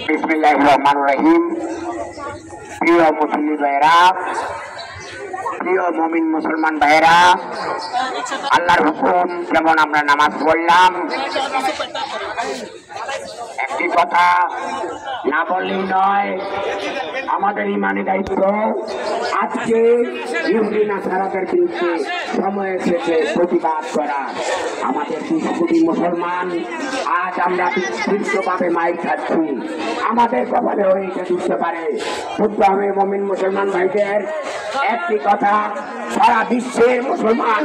বিসমিল্লাহিররহমানিররহিম। প্রিয় মুসলিম ভাইরা, প্রিয় মুমিন মুসলমান ভাইরা, আল্লাহর হুকুম যেমন আমরা নামাজ পড়লাম, একটি কথা না বললেই নয়, আমাদের ইমানি দায়িত্ব। আজকে ইহুদি নাসারাদের বিরুদ্ধে সময় এসেছে প্রতিবাদ করা। আমাদের ৩০ কোটি মুসলমান আজ আমরা বিশ্বভাবে মাইক খাচ্ছি, আমাদের কপালে হয়ে এটা বুঝতে পারে। বুঝতে হবে মুমিন মুসলমান ভাইদের একটি কথা, সারা বিশ্বের মুসলমান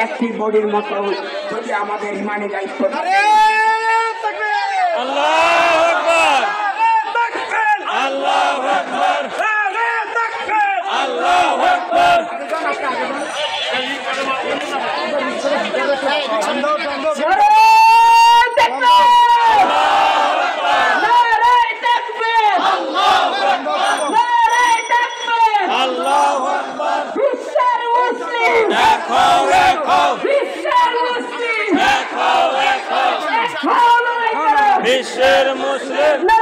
একটি বডির মতো যদি আমাদের ইমানি দায়িত্ব বিশ্বের মুসলিম